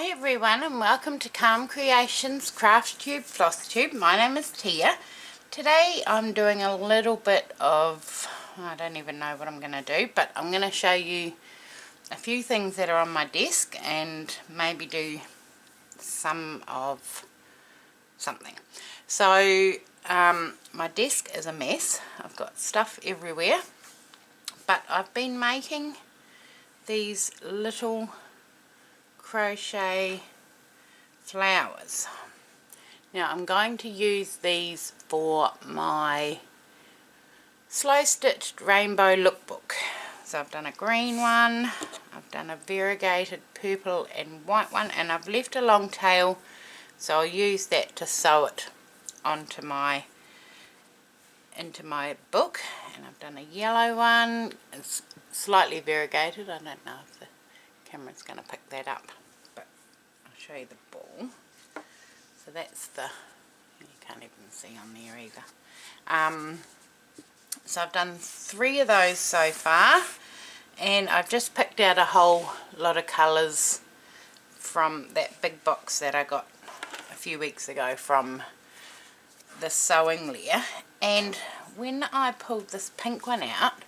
Hi everyone and welcome to Calm Creations Flosstube. My name is Tia. Today I'm doing a little bit of, I don't even know what I'm going to do, but I'm going to show you a few things that are on my desk and maybe do some of something. So my desk is a mess. I've got stuff everywhere, but I've been making these little crochet flowers. Now I'm going to use these for my slow stitched rainbow lookbook. So I've done a green one, I've done a variegated purple and white one, and I've left a long tail, so I'll use that to sew it onto into my book. And I've done a yellow one, it's slightly variegated. I don't know if the camera's going to pick that up, but I'll show you the ball. So that's you can't even see on there either. So I've done 3 of those so far, and I've just picked out a whole lot of colours from that big box that I got a few weeks ago from the sewing lair. And when I pulled this pink one out,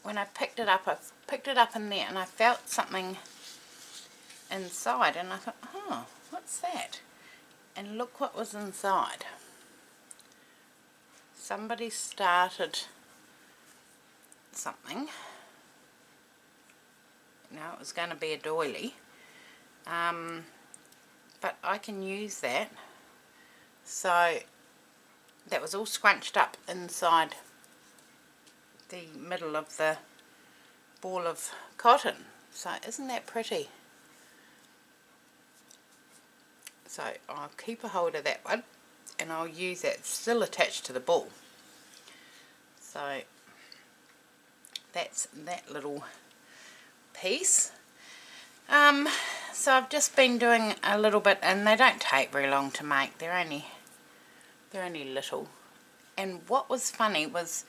when I picked it up, I picked it up in there and I felt something inside, and I thought, oh, what's that? And look what was inside. Somebody started something. Now it was going to be a doily, but I can use that. So that was all scrunched up inside the middle of the ball of cotton. So isn't that pretty? So I'll keep a hold of that one and I'll use that. It's still attached to the ball. So that's that little piece. So I've just been doing a little bit, and they don't take very long to make. They're only little. And what was funny was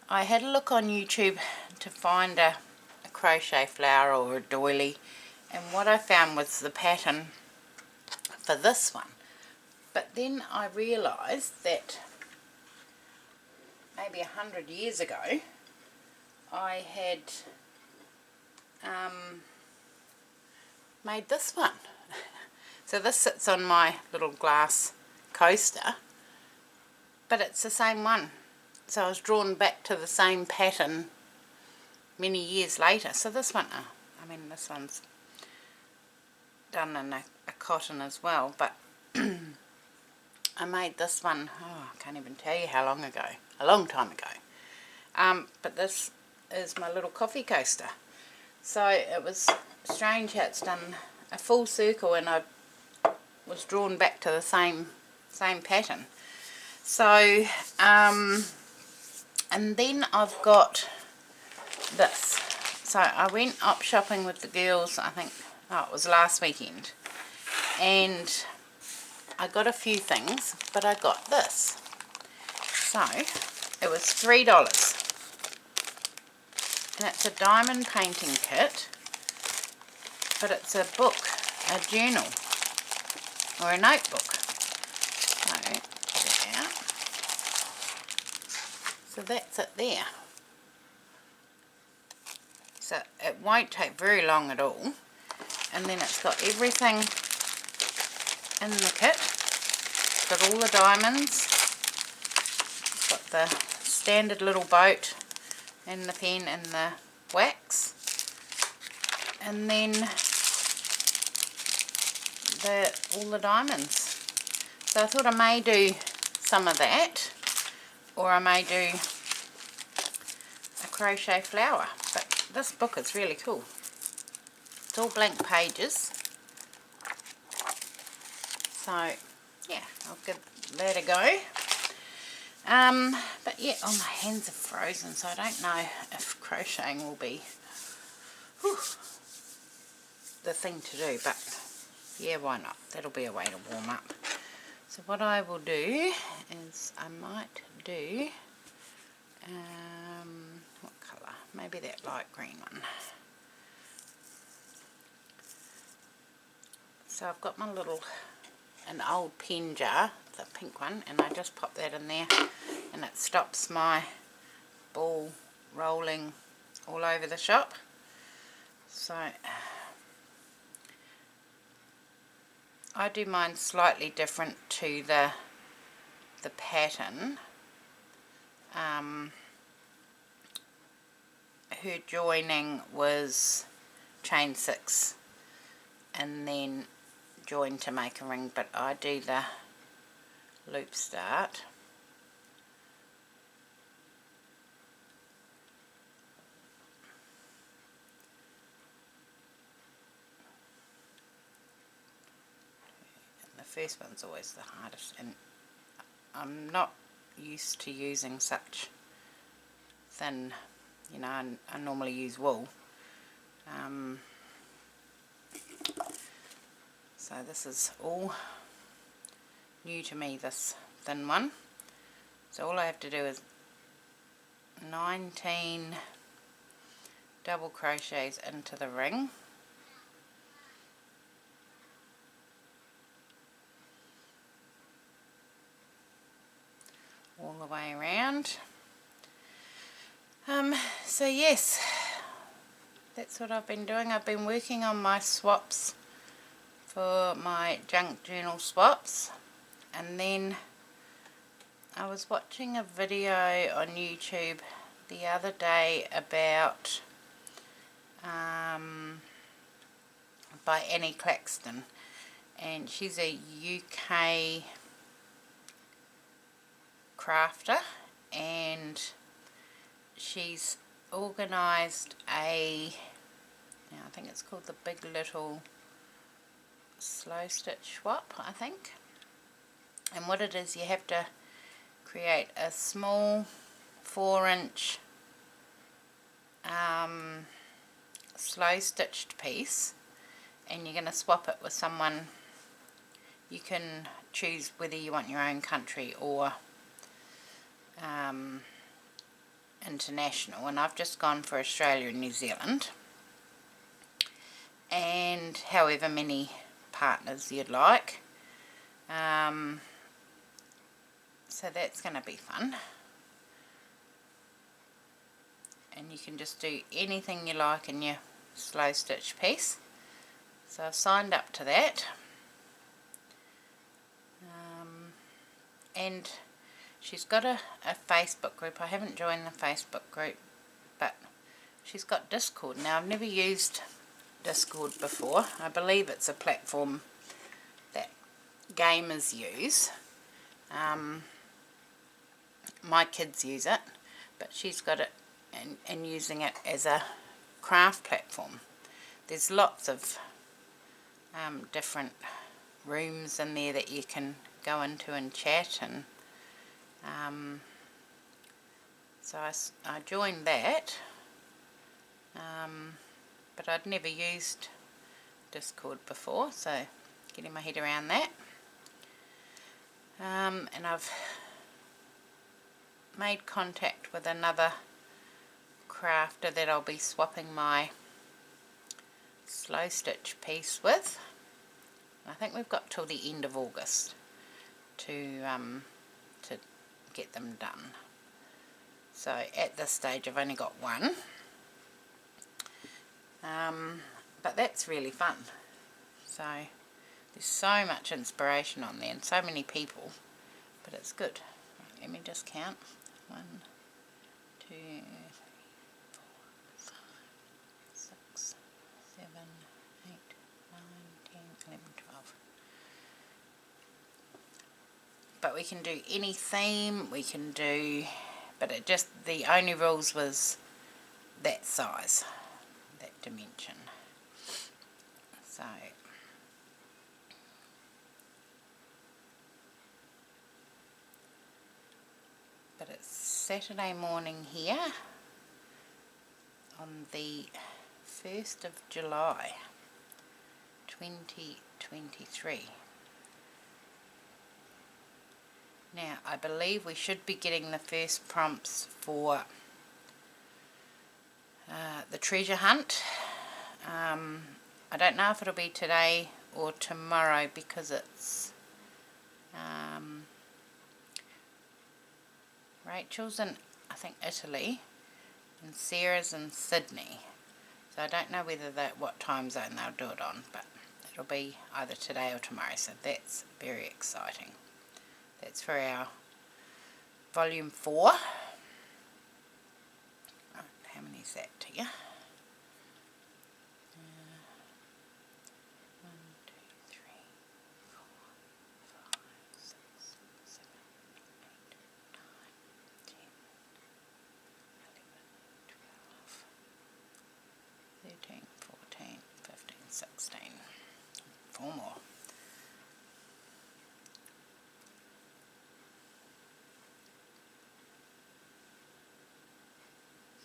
I had a look on YouTube to find a crochet flower or a doily, and what I found was the pattern for this one. But then I realised that maybe 100 years ago I had made this one. So this sits on my little glass coaster, but it's the same one. So I was drawn back to the same pattern many years later. So this one, I mean this one's done in a cotton as well, but I made this one, oh, I can't even tell you how long ago, a long time ago. But this is my little coffee coaster. So it was strange how it's done a full circle, and I was drawn back to the same pattern. So and then I've got this. So I went up shopping with the girls, I think, oh, it was last weekend, and I got a few things, but I got this. So it was $3, and it's a diamond painting kit, but it's a book, a journal, or a notebook. So get it out. So that's it there. So it won't take very long at all. And then it's got everything in the kit. It's got all the diamonds. It's got the standard little boat and the pen and the wax. And then all the diamonds. So I thought I may do some of that, or I may do a crochet flower. But this book is really cool. It's all blank pages. So yeah, I'll give that a go. But yeah, oh, my hands are frozen, so I don't know if crocheting will be the thing to do, but yeah, why not? That'll be a way to warm up. So what I will do is I might do what colour? Maybe that light green one. So I've got my an old pen jar, the pink one, and I just pop that in there and it stops my ball rolling all over the shop. So I do mine slightly different to the pattern. Her joining was chain 6 and then join to make a ring, but I do the loop start. And the first one's always the hardest, and I'm not used to using such thin, you know, I normally use wool. So this is all new to me, this thin one. So all I have to do is 19 double crochets into the ring. All the way around. So yes, that's what I've been doing. I've been working on my swaps for my junk journal swaps, and then I was watching a video on YouTube the other day about by Annie Claxton, and she's a UK crafter, and she's organised I think it's called the Big Little Slow Stitch Swap, I think. And what it is, you have to create a small 4-inch slow stitched piece, and you're going to swap it with someone. You can choose whether you want your own country or international, and I've just gone for Australia and New Zealand, and however many partners you'd like. So that's going to be fun, and you can just do anything you like in your slow stitch piece. So I've signed up to that, and she's got a Facebook group. I haven't joined the Facebook group, but she's got Discord. Now, I've never used Discord before. I believe it's a platform that gamers use. My kids use it, but she's got it and using it as a craft platform. There's lots of different rooms in there that you can go into and chat, and so I joined that, but I'd never used Discord before, so getting my head around that. And I've made contact with another crafter that I'll be swapping my slow stitch piece with. I think we've got till the end of August to get them done. So at this stage I've only got one, but that's really fun. So there's so much inspiration on there and so many people, but it's good. Right, let me just count. 1, 2, 3, 4, 5, 6, 7, 8, 9, 10, 11, 12. But we can do any theme, we can do, but it just, the only rules was that size, that dimension. So but it's Saturday morning here on the 1st of July 2023. Now I believe we should be getting the first prompts for the treasure hunt. I don't know if it'll be today or tomorrow because it's Rachel's in, I think, Italy, and Sarah's in Sydney. So I don't know whether what time zone they'll do it on, but it'll be either today or tomorrow, so that's very exciting. That's for our volume 4. Right, how many is that to you? 1, 2, 3, 4, 5, 6, 7, 8, 9, 10, 11, 12, 13, 14, 15, 16. 4 more.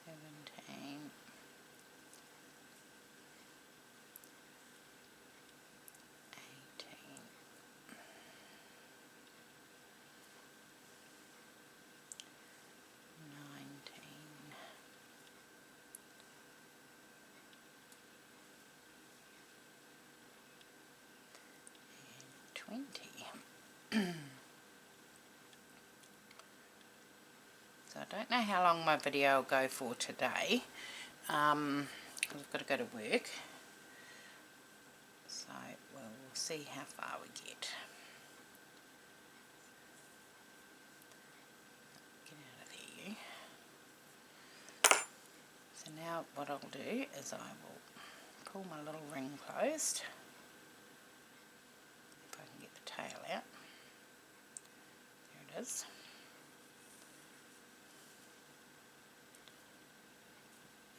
17, 18, 19, 20. So I don't know how long my video will go for today, because I've got to go to work, so we'll see how far we get. Get out of there, you. So now what I'll do is I will pull my little ring closed, if I can get the tail out. There it is.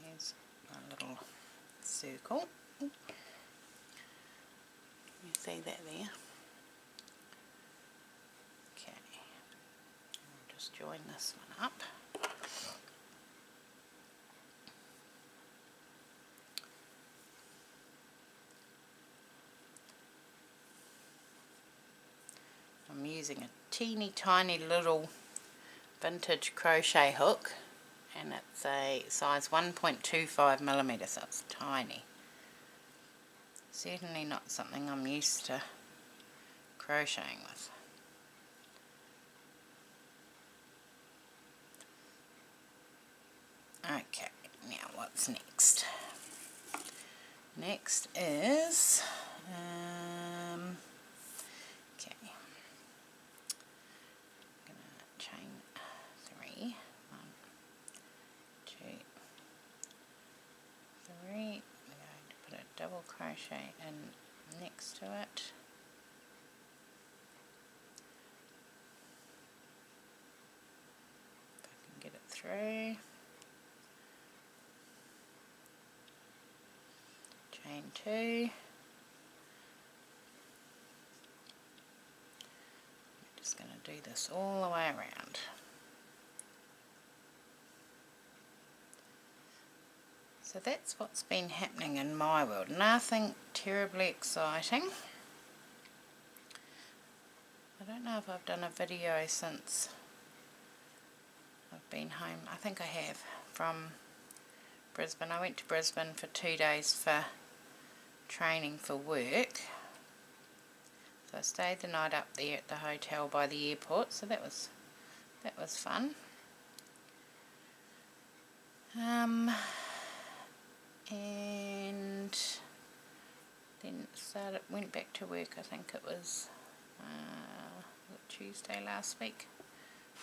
There's my little circle. You see that there? Okay. I'll just join this one up. I'm using a teeny tiny little vintage crochet hook, and it's a size 1.25mm, so it's tiny. Certainly not something I'm used to crocheting with. Okay, now what's next? Next is okay, I'm gonna chain 3, 1, 2, 3. We're going to put a double crochet in next to it. If I can get it through. Chain 2. I'm just going to do this all the way around. So that's what's been happening in my world. Nothing terribly exciting. I don't know if I've done a video since I've been home. I think I have, from Brisbane. I went to Brisbane for 2 days for training for work. So I stayed the night up there at the hotel by the airport, so that was fun. And then went back to work. I think it was Tuesday last week,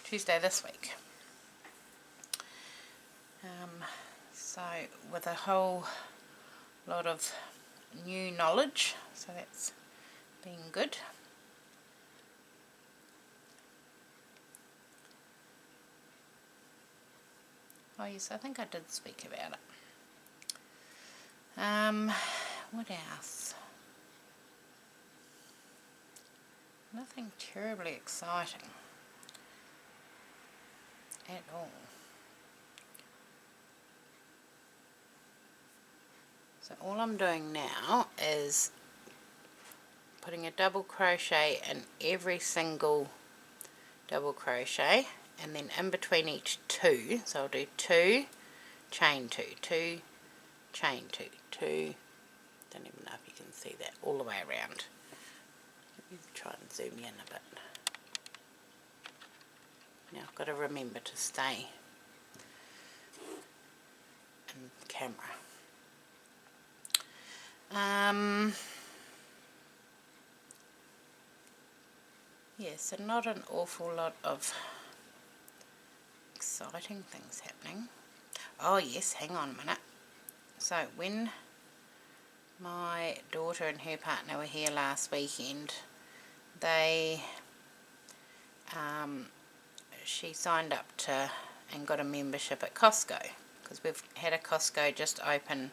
Tuesday this week. So with a whole lot of new knowledge, so that's been good. Oh yes, I think I did speak about it. What else? Nothing terribly exciting at all. So all I'm doing now is putting a double crochet in every single double crochet, and then in between each 2, so I'll do 2, chain 2, 2, chain 2, 2, Don't even know if you can see that all the way around. Let me try and zoom in a bit. Now I've got to remember to stay in camera. Yeah, so not an awful lot of exciting things happening. Oh yes, hang on a minute. So when my daughter and her partner were here last weekend, she signed up to and got a membership at Costco, because we've had a Costco just open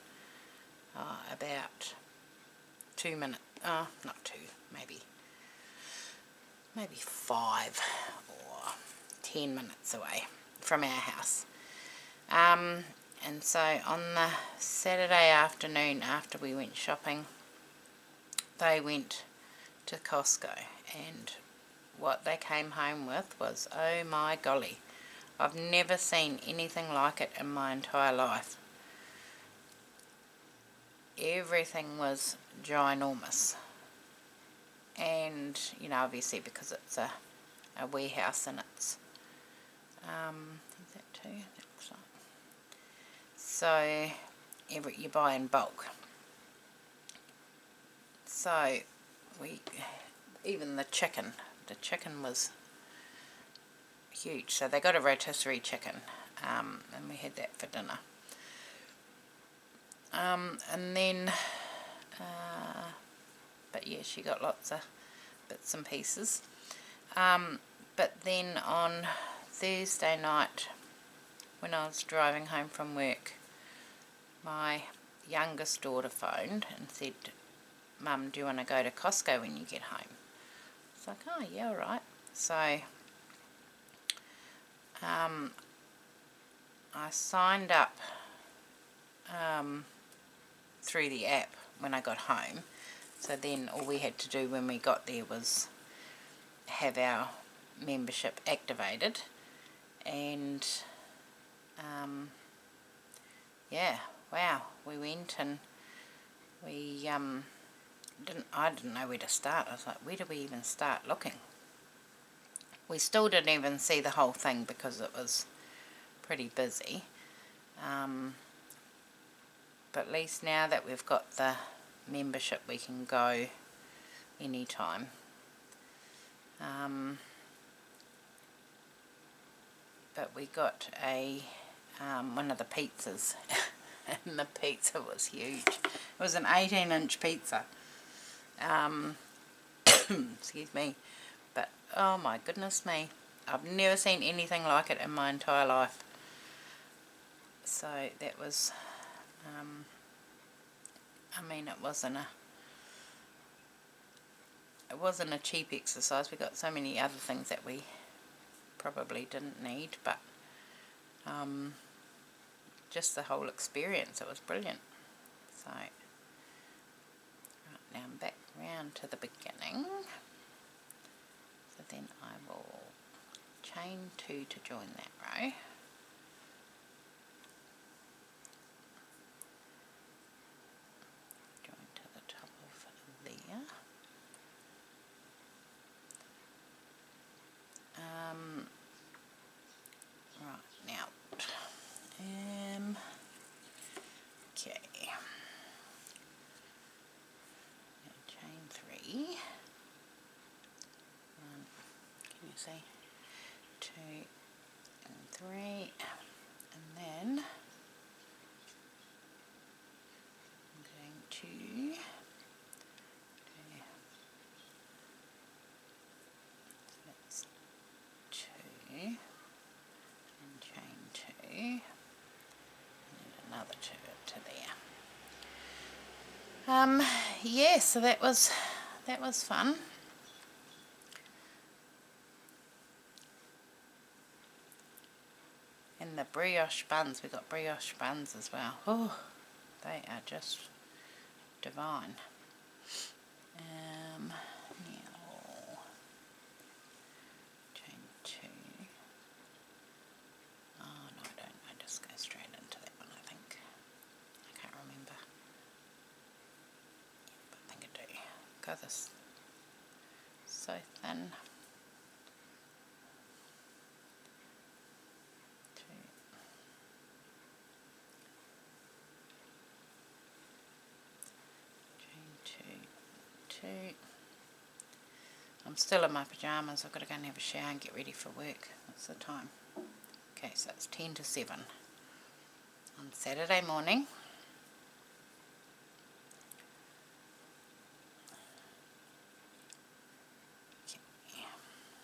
about 2 minutes, not 2, maybe 5 or 10 minutes away from our house. And so on the Saturday afternoon after we went shopping, they went to Costco, and what they came home with was, oh my golly, I've never seen anything like it in my entire life. Everything was ginormous, and you know, obviously because it's a warehouse and it's is that too? That looks like. So you buy in bulk. So even the chicken was huge. So they got a rotisserie chicken, and we had that for dinner. And then, but yeah, she got lots of bits and pieces. But then on Thursday night, when I was driving home from work, my youngest daughter phoned and said, Mum, do you want to go to Costco when you get home? It's like, oh yeah, all right. So I signed up through the app when I got home. So then all we had to do when we got there was have our membership activated, and yeah, wow, we went and we I didn't know where to start. I was like, where do we even start looking? We still didn't even see the whole thing because it was pretty busy. But at least now that we've got the membership, we can go anytime. But we got one of the pizzas, and the pizza was huge. It was an 18-inch pizza. Excuse me. But oh my goodness me, I've never seen anything like it in my entire life. So that was, I mean, it wasn't a cheap exercise. We got so many other things that we probably didn't need, but just the whole experience, it was brilliant. So right, now I'm back round to the beginning. So then I will chain 2 to join that row. Join to the top of there. Right, now, okay, now chain 3, 1, can you see, 2 and 3, and then I'm going to do, that's 2, and chain 2, and another 2 to there. Yeah, so that was fun. And the brioche buns, we got brioche buns as well. Oh, they are just divine. Now, chain 2. Oh no, I don't. I just go straight into that one, I think. I can't remember. 1, 2, I'm still in my pyjamas. I've got to go and have a shower and get ready for work. What's the time? Okay, so it's 10 to 7 on Saturday morning. Okay.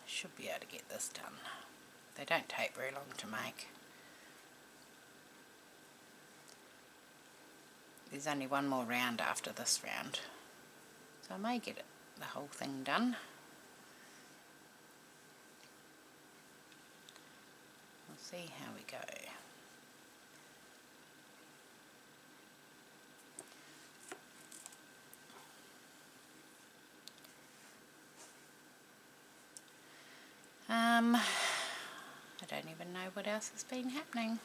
Should be able to get this done. They don't take very long to make. There's only one more round after this round, so I may get the whole thing done. We'll see how we go. I don't even know what else has been happening.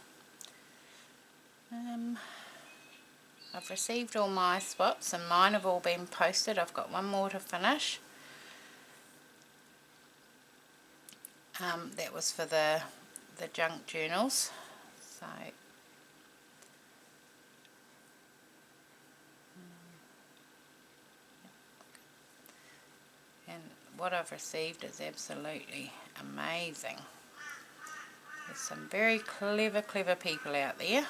I've received all my swaps and mine have all been posted. I've got one more to finish. That was for the junk journals. So and what I've received is absolutely amazing. There's some very clever people out there.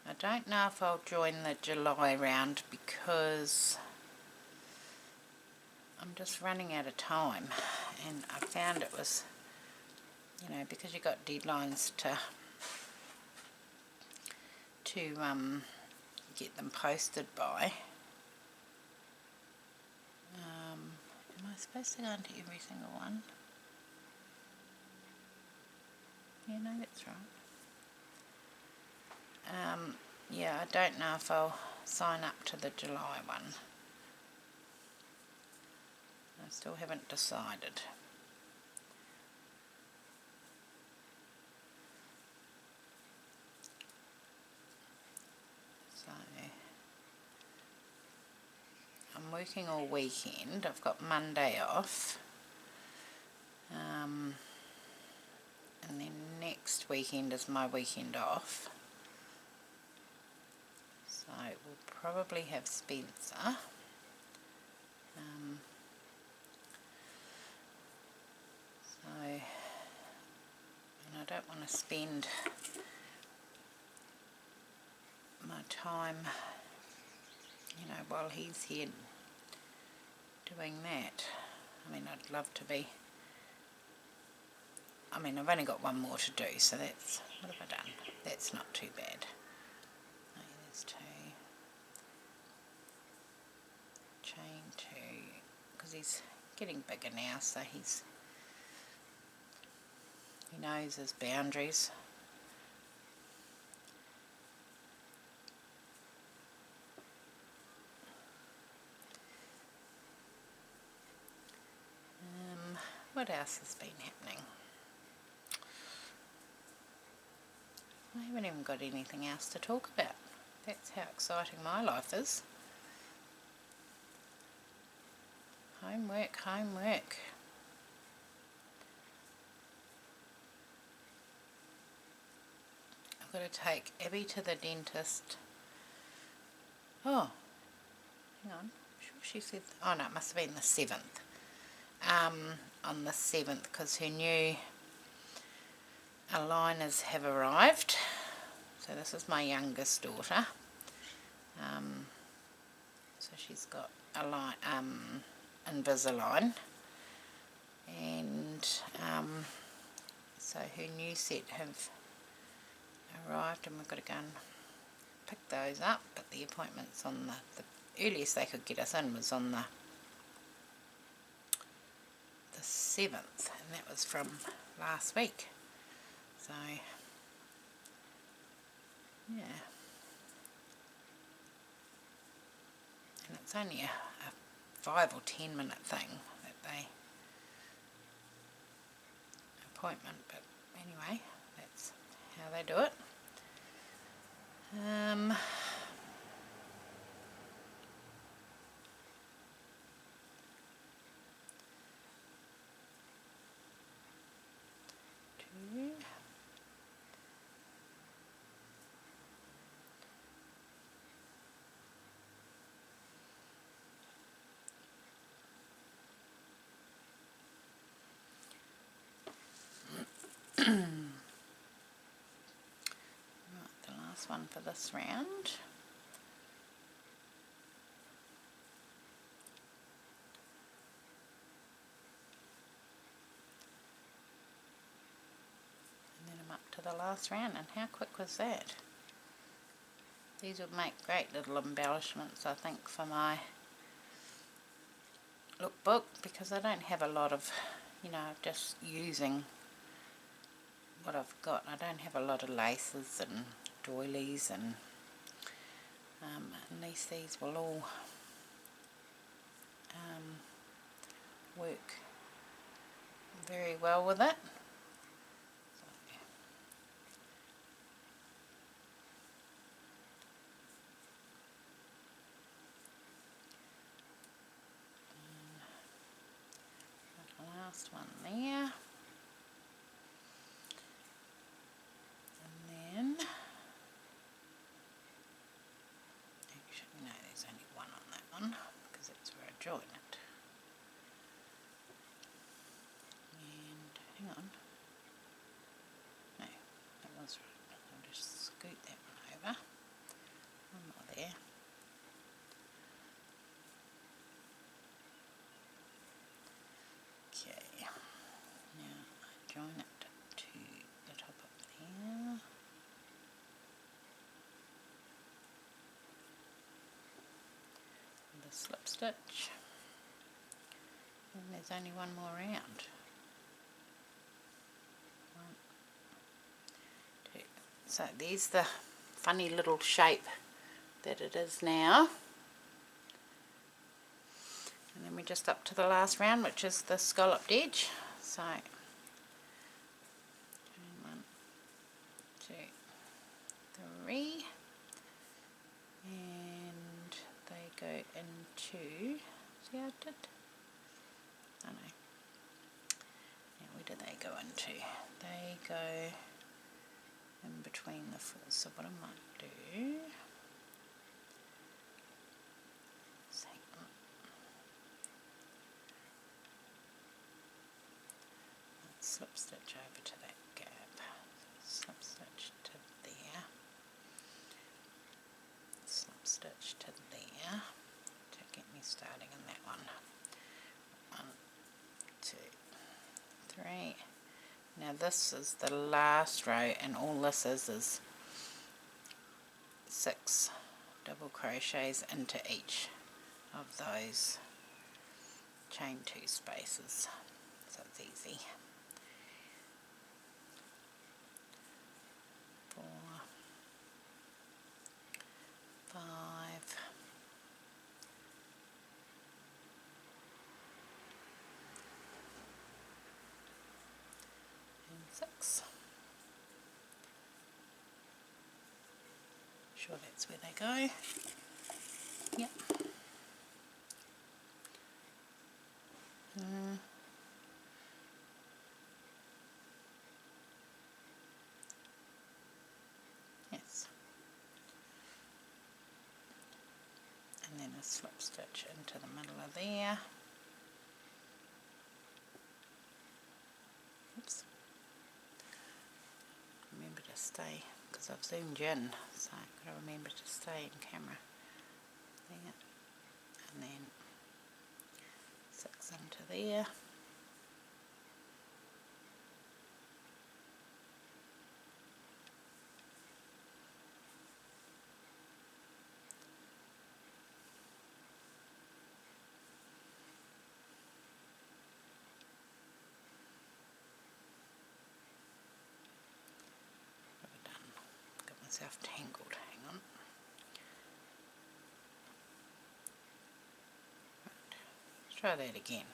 I don't know if I'll join the July round because I'm just running out of time, and I found it was, you know, because you got deadlines to get them posted by. Am I supposed to go into every single one? Yeah, no, that's right. Yeah, I don't know if I'll sign up to the July one. I still haven't decided. So I'm working all weekend. I've got Monday off. And then next weekend is my weekend off. So we'll probably have Spencer. And I don't want to spend my time, you know, while he's here doing that. I mean, I'd love to be. I mean, I've only got one more to do, so that's, what have I done? That's not too bad. No, there's 2. Chain 2, because he's getting bigger now, so he knows his boundaries. What else has been happening? I haven't even got anything else to talk about. That's how exciting my life is. Homework, homework. I've got to take Abby to the dentist. Oh, hang on. I'm sure she said, oh no, it must have been the 7th. On the 7th, because her new aligners have arrived. So this is my youngest daughter. So she's got Invisalign, and so her new set have arrived, and we've got to go and pick those up. But the appointment's on the earliest they could get us in was on the 7th, and that was from last week. So yeah, and it's only a 5 or 10 minute thing that they appointment, but anyway, that's how they do it. Two. Right, the last one for this round. And then I'm up to the last round, and how quick was that? These would make great little embellishments, I think, for my lookbook, because I don't have a lot of, you know, just using what I've got. I don't have a lot of laces and doilies, and at least these will all work very well with it. Last one there, and then actually no, there's only one on that one because that's where I join it. And hang on, no, that was right. I'll just scoot that one over. One more there. Okay, now I join it to the top up there. The slip stitch, and there's only one more round. 1, 2. So there's the funny little shape that it is now. And then we're just up to the last round, which is the scalloped edge. So 1, 2, 3, and they go into, see how I did? Oh no. Now where do they go into? They go in between the four. So what I might do, slip stitch over to that gap, so slip stitch to there, slip stitch to there, to get me starting in that one. 1, 2, 3. Now this is the last row, and all this is 6 double crochets into each of those chain 2 spaces, so it's easy. 4, 5, and 6. Sure that's where they go. Yep. Yes. And then a slip stitch into the middle of there. Oops. Remember to stay, because I've zoomed in, so I've got to remember to stay in camera. There. And then 6 into there. Myself tangled, hang on. Right. Let's try that again.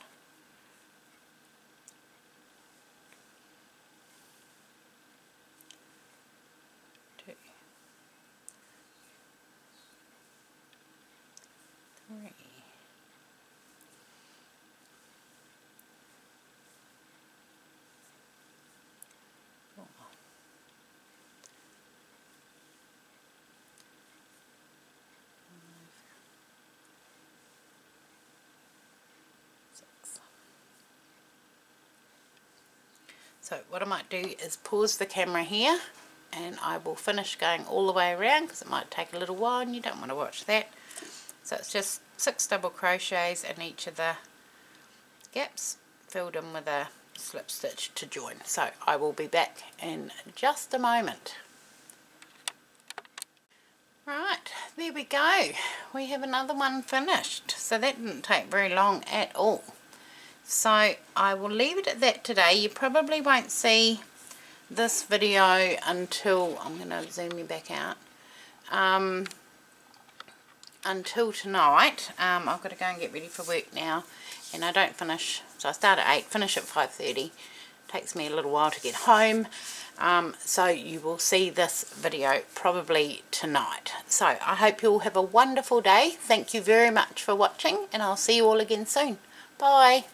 So what I might do is pause the camera here and I will finish going all the way around because it might take a little while and you don't want to watch that. So it's just 6 double crochets in each of the gaps, filled in with a slip stitch to join. So I will be back in just a moment. Right, there we go. We have another one finished. So that didn't take very long at all. So I will leave it at that today. You probably won't see this video until, I'm going to zoom you back out, until tonight. I've got to go and get ready for work now, and I don't finish, so I start at 8, finish at 5:30. Takes me a little while to get home, so you will see this video probably tonight. So I hope you all have a wonderful day. Thank you very much for watching, and I'll see you all again soon. Bye.